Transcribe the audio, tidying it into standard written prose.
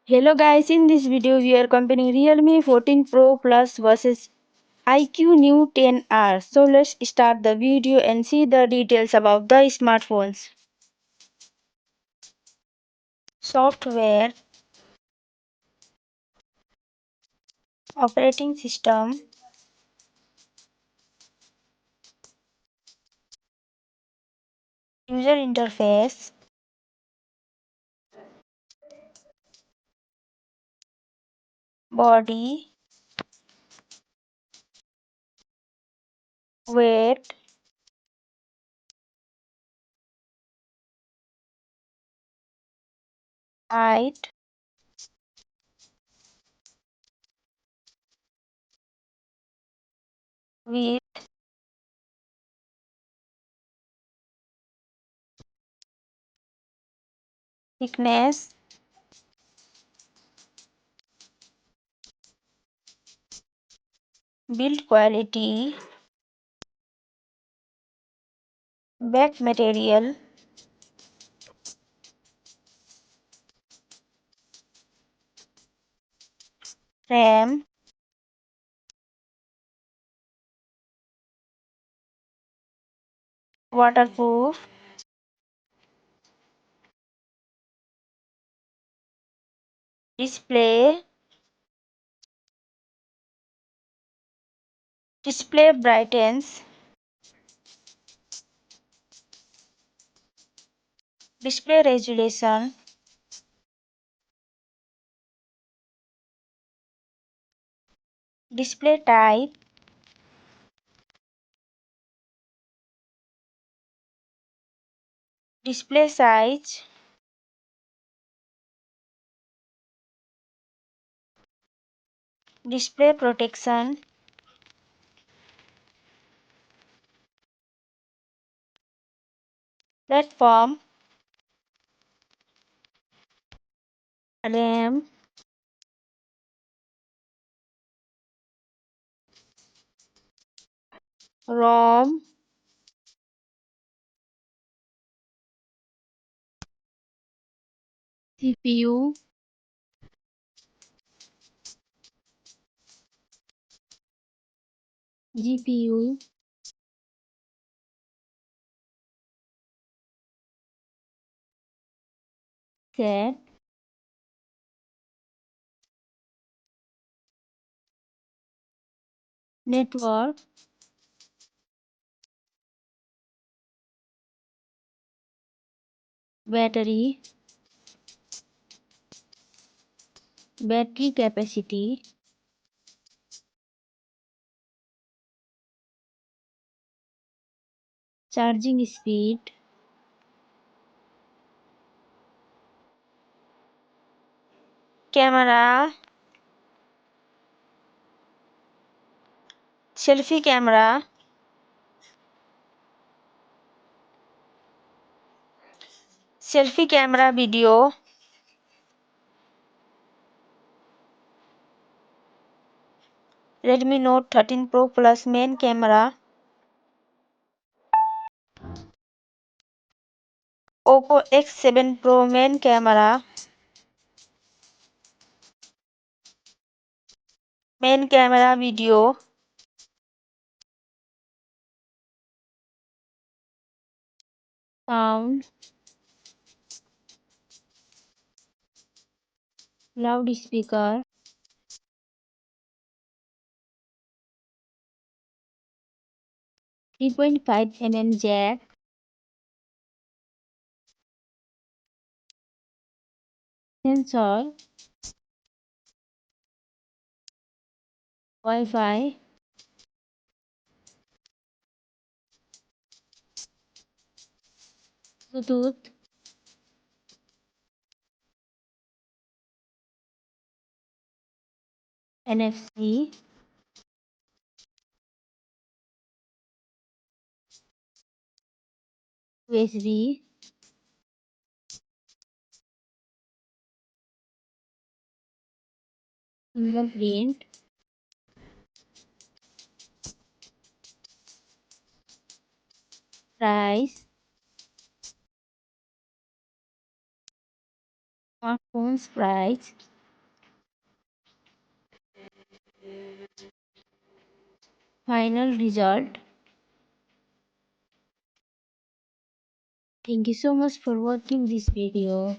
Hello guys, in this video we are comparing Realme 14 Pro Plus versus iQOO new 10R. So let's start the video and see the details about the smartphones. Software, operating system, user interface, body, weight, height, width, thickness, build quality, back material, RAM, waterproof, display, display brightens, display resolution, display type, display size, display protection, platform, RAM, ROM, CPU, GPU, set, network, battery, battery capacity, charging speed, camera, selfie camera, selfie camera video, Redmi Note 13 Pro Plus main camera, Oppo X7 Pro main camera, main camera video, sound, loudspeaker, 3.5 mm jack, sensor, Wi-Fi, Bluetooth, NFC, USB, fingerprint, price, smartphones price, final result. Thank you so much for watching this video.